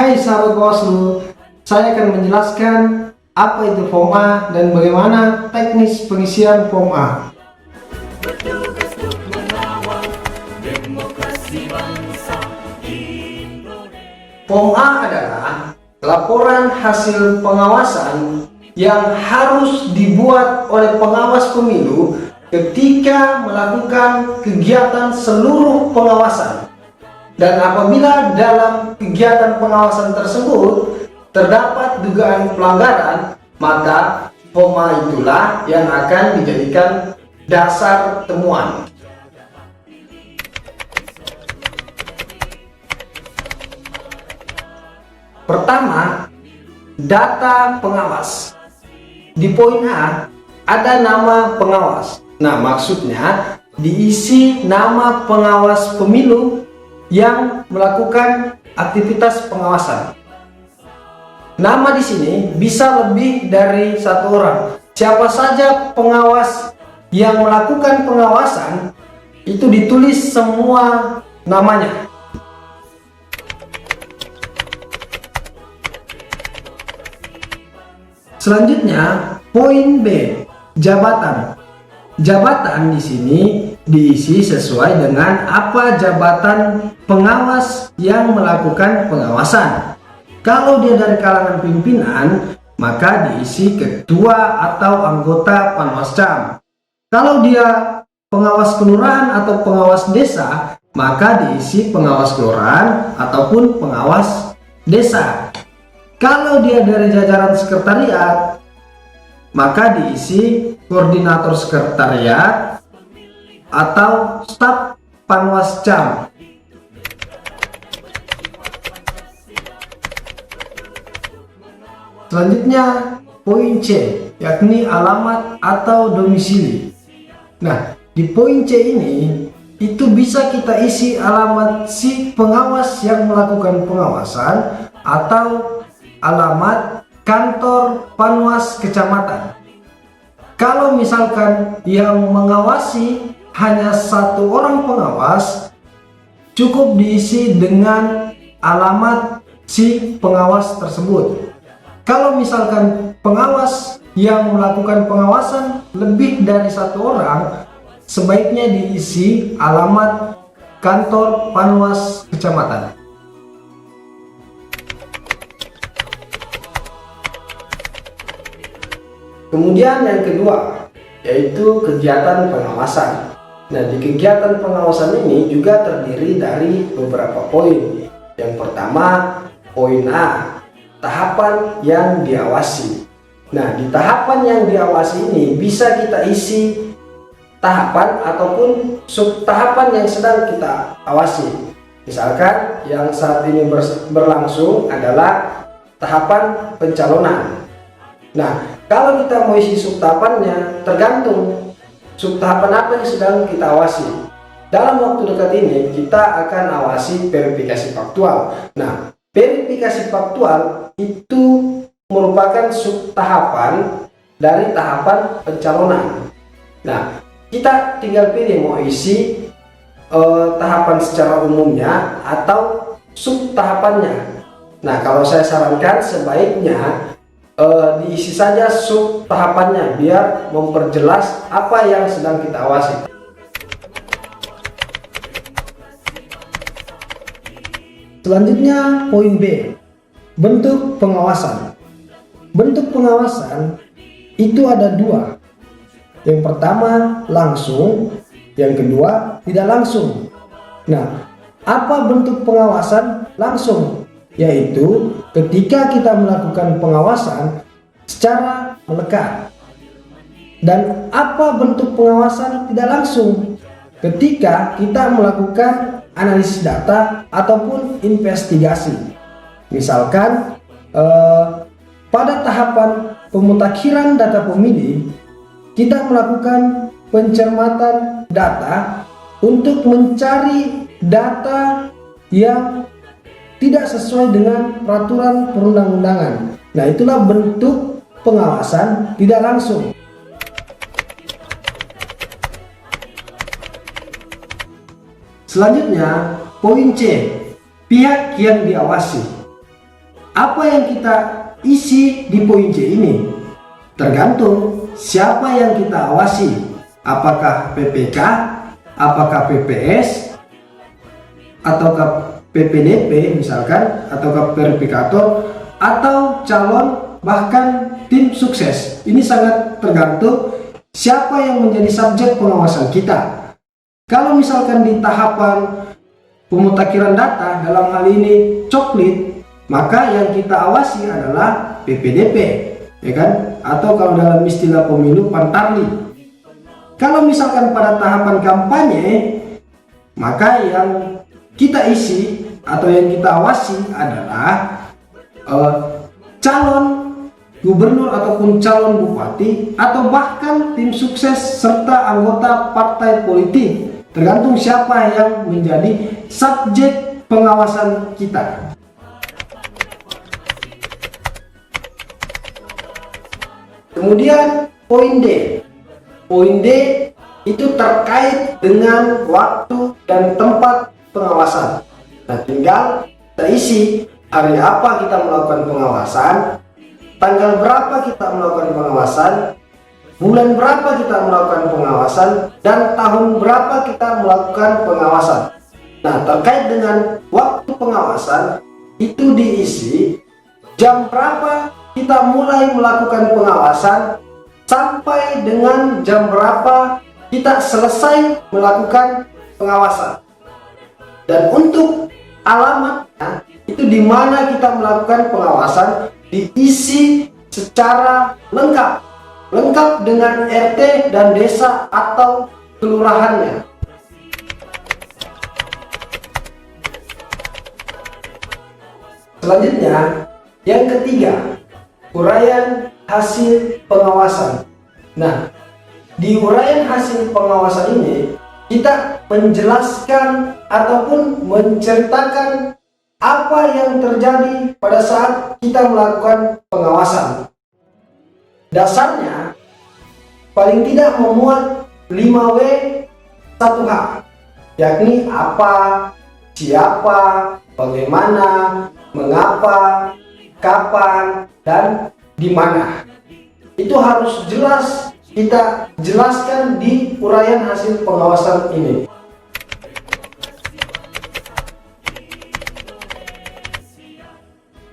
Hai sahabat Bawaslu, saya akan menjelaskan apa itu Form A dan bagaimana teknis pengisian Form A. Form A adalah laporan hasil pengawasan yang harus dibuat oleh pengawas pemilu ketika melakukan kegiatan seluruh pengawasan. Dan apabila dalam kegiatan pengawasan tersebut terdapat dugaan pelanggaran, maka Form A itulah yang akan dijadikan dasar temuan. Pertama, data pengawas. Di poin A ada nama pengawas. Nah, maksudnya diisi nama pengawas pemilu yang melakukan aktivitas pengawasan. Nama di sini bisa lebih dari satu orang. Siapa saja pengawas yang melakukan pengawasan itu ditulis semua namanya. Selanjutnya, poin B, jabatan. Jabatan di sini diisi sesuai dengan apa jabatan pengawas yang melakukan pengawasan. Kalau dia dari kalangan pimpinan, maka diisi ketua atau anggota Panwascam. Kalau dia pengawas kelurahan atau pengawas desa, maka diisi pengawas kelurahan ataupun pengawas desa. Kalau dia dari jajaran sekretariat, maka diisi koordinator sekretariat atau staf Panwascam. Selanjutnya poin C, yakni alamat atau domisili. Nah, di poin C ini itu bisa kita isi alamat si pengawas yang melakukan pengawasan atau alamat kantor Panwas kecamatan. Kalau misalkan yang mengawasi hanya satu orang pengawas, cukup diisi dengan alamat si pengawas tersebut. Kalau misalkan pengawas yang melakukan pengawasan lebih dari satu orang, sebaiknya diisi alamat kantor Panwas kecamatan. Kemudian yang kedua, yaitu kegiatan pengawasan. Nah, di kegiatan pengawasan ini juga terdiri dari beberapa poin. Yang pertama, poin A, tahapan yang diawasi. Nah, di tahapan yang diawasi ini bisa kita isi tahapan ataupun subtahapan yang sedang kita awasi. Misalkan yang saat ini berlangsung adalah tahapan pencalonan. Nah, kalau kita mau isi subtahapannya, tergantung subtahapan apa yang sedang kita awasi. Dalam waktu dekat ini kita akan awasi verifikasi faktual. Nah, verifikasi faktual itu merupakan subtahapan dari tahapan pencalonan. Nah, kita tinggal pilih mau isi tahapan secara umumnya atau subtahapannya. Nah, kalau saya sarankan sebaiknya diisi saja subtahapannya biar memperjelas apa yang sedang kita awasi. Selanjutnya poin B, bentuk pengawasan. Bentuk pengawasan itu ada dua. Yang pertama langsung, yang kedua tidak langsung. Nah, apa bentuk pengawasan langsung? Yaitu ketika kita melakukan pengawasan secara melekat. Dan apa bentuk pengawasan tidak langsung? Ketika kita melakukan analisis data ataupun investigasi. Misalkan pada tahapan pemutakhiran data pemilih, kita melakukan pencermatan data untuk mencari data yang tidak sesuai dengan peraturan perundang-undangan. Nah, itulah bentuk pengawasan tidak langsung. Selanjutnya, poin C, pihak yang diawasi. apa yang kita isi di poin C ini tergantung siapa yang kita awasi, apakah PPK, apakah PPS, ataukah PPDP misalkan, ataukah verifikator, atau calon, bahkan tim sukses. Ini sangat tergantung siapa yang menjadi subjek pengawasan kita. Kalau misalkan di tahapan pemutakhiran data, dalam hal ini coklit, maka yang kita awasi adalah PPDP, ya kan? Atau kalau dalam istilah pemilu Pantarli. Kalau misalkan pada tahapan kampanye, maka yang kita isi atau yang kita awasi adalah calon gubernur ataupun calon bupati, atau bahkan tim sukses serta anggota partai politik, tergantung siapa yang menjadi subjek pengawasan kita. Kemudian poin D. Poin D itu terkait dengan waktu dan tempat pengawasan. Nah, tinggal kita isi hari apa kita melakukan pengawasan, tanggal berapa kita melakukan pengawasan, bulan berapa kita melakukan pengawasan, dan tahun berapa kita melakukan pengawasan. Nah, terkait dengan waktu pengawasan itu diisi jam berapa kita mulai melakukan pengawasan sampai dengan jam berapa kita selesai melakukan pengawasan. Dan untuk alamatnya itu di mana kita melakukan pengawasan diisi secara lengkap dengan RT dan desa atau kelurahannya. Selanjutnya, yang ketiga, uraian hasil pengawasan. Nah, di uraian hasil pengawasan ini kita menjelaskan ataupun menceritakan apa yang terjadi pada saat kita melakukan pengawasan. Dasarnya paling tidak memuat 5W 1H, yakni apa, siapa, bagaimana, mengapa, kapan, dan di mana. Itu harus jelas kita jelaskan di uraian hasil pengawasan ini.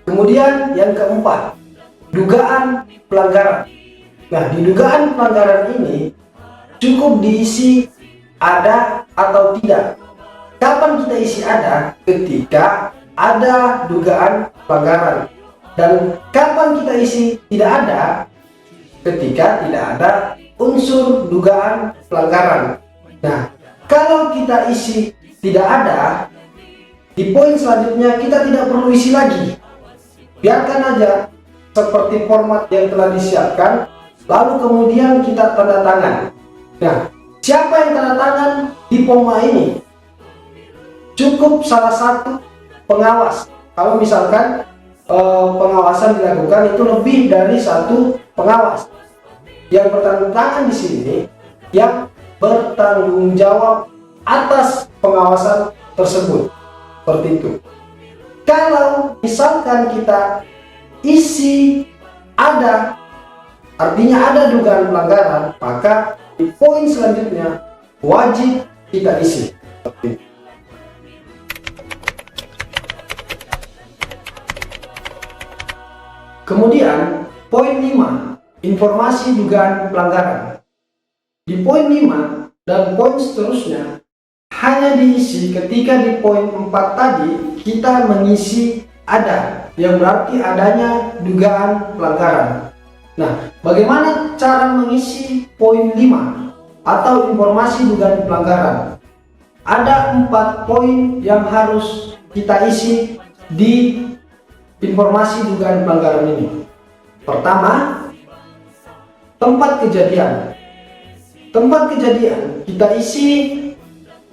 Kemudian yang keempat, dugaan pelanggaran. Nah, di dugaan pelanggaran ini cukup diisi ada atau tidak. Kapan kita isi ada? Ketika ada dugaan pelanggaran. Dan kapan kita isi tidak ada? Ketika tidak ada unsur dugaan pelanggaran. Nah, kalau kita isi tidak ada, di poin selanjutnya kita tidak perlu isi lagi. Biarkan aja seperti format yang telah disiapkan, lalu kemudian kita tanda tangan. Nah, siapa yang tanda tangan di POMA ini? Cukup salah satu pengawas. Kalau misalkan pengawasan dilakukan itu lebih dari satu pengawas. Yang bertanggung tangan di sini yang bertanggung jawab atas pengawasan tersebut. Seperti itu. Kalau misalkan kita isi ada, artinya ada dugaan pelanggaran, maka di poin selanjutnya wajib kita isi. Seperti itu. Kemudian poin 5, informasi dugaan pelanggaran. Di poin 5 dan poin seterusnya hanya diisi ketika di poin 4 tadi kita mengisi ada, yang berarti adanya dugaan pelanggaran. Nah, bagaimana cara mengisi poin 5 atau informasi dugaan pelanggaran? Ada 4 poin yang harus kita isi di informasi dugaan pelanggaran ini. Pertama, tempat kejadian. Tempat kejadian kita isi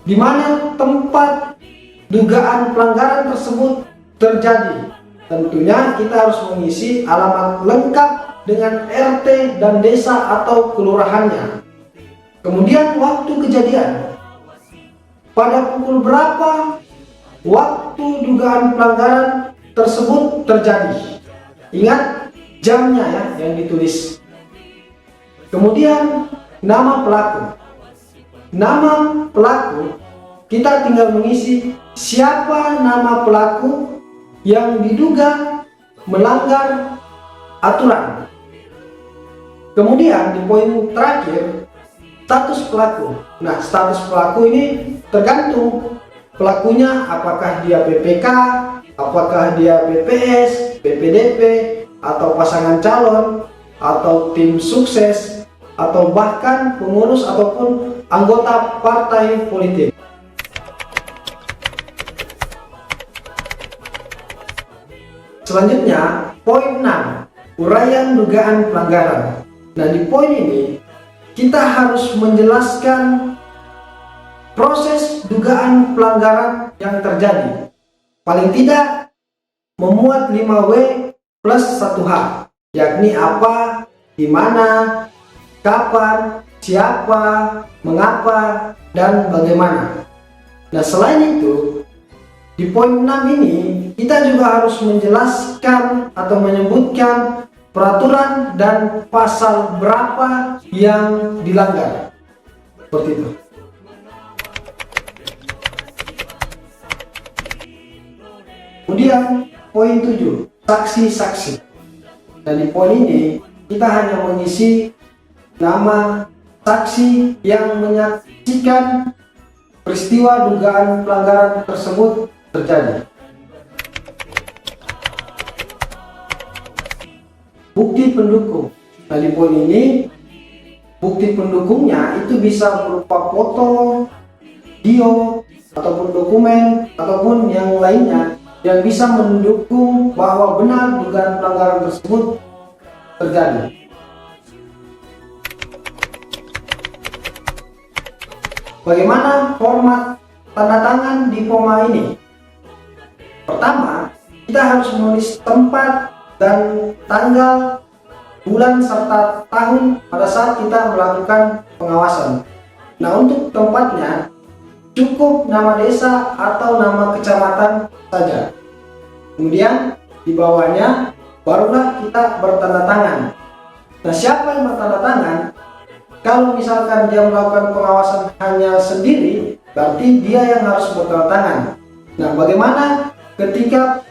di mana tempat dugaan pelanggaran tersebut terjadi. Tentunya kita harus mengisi alamat lengkap dengan RT dan desa atau kelurahannya. Kemudian waktu kejadian. Pada pukul berapa waktu dugaan pelanggaran tersebut terjadi. Ingat jamnya ya yang ditulis. Kemudian nama pelaku. Nama pelaku kita tinggal mengisi siapa nama pelaku yang diduga melanggar aturan. Kemudian di poin terakhir, status pelaku. Nah, status pelaku ini tergantung pelakunya apakah dia PPK, apakah dia PPS, PPDP, atau pasangan calon, atau tim sukses, atau bahkan pengurus ataupun anggota partai politik. Selanjutnya, poin 6, uraian dugaan pelanggaran. Nah, di poin ini kita harus menjelaskan proses dugaan pelanggaran yang terjadi. Paling tidak memuat 5W plus 1H, yakni apa, di mana, kapan, siapa, mengapa, dan bagaimana. Nah, selain itu, di poin 6 ini kita juga harus menjelaskan atau menyebutkan peraturan dan pasal berapa yang dilanggar. Seperti itu. Kemudian poin 7, saksi-saksi. Dan di poin ini kita hanya mengisi nama saksi yang menyaksikan peristiwa dugaan pelanggaran tersebut terjadi. Bukti pendukung. Nah, di poin ini bukti pendukungnya itu bisa berupa foto, video, ataupun dokumen, ataupun yang lainnya yang bisa mendukung bahwa benar dugaan pelanggaran tersebut terjadi. Bagaimana format tanda tangan di POMA ini? Pertama, kita harus menulis tempat dan tanggal, bulan, serta tahun pada saat kita melakukan pengawasan. Nah, untuk tempatnya cukup nama desa atau nama kecamatan saja. Kemudian di bawahnya barulah kita bertanda tangan. Nah, siapa yang bertanda tangan? Kalau misalkan dia melakukan pengawasan hanya sendiri, berarti dia yang harus bertanda tangan. Nah, bagaimana ketika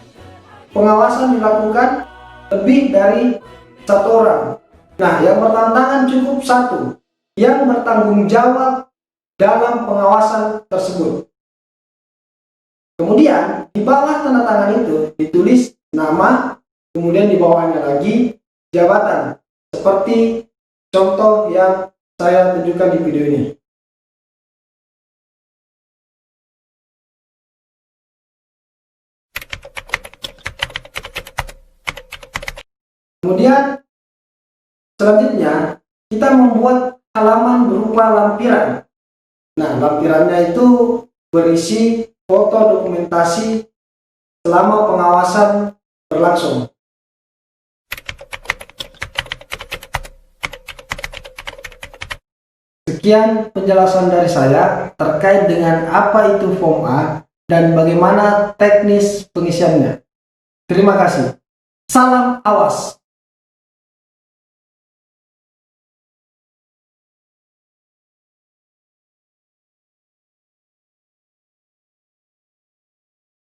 pengawasan dilakukan lebih dari satu orang? Nah, yang bertanda tangan cukup satu, yang bertanggung jawab dalam pengawasan tersebut. Kemudian di bawah tanda tangan itu ditulis nama, kemudian di bawahnya lagi jabatan, seperti contoh yang saya tunjukkan di video ini. Kemudian selanjutnya kita membuat halaman berupa lampiran. Nah, lampirannya itu berisi foto dokumentasi selama pengawasan berlangsung. Sekian penjelasan dari saya terkait dengan apa itu Form A dan bagaimana teknis pengisiannya. Terima kasih. Salam awas.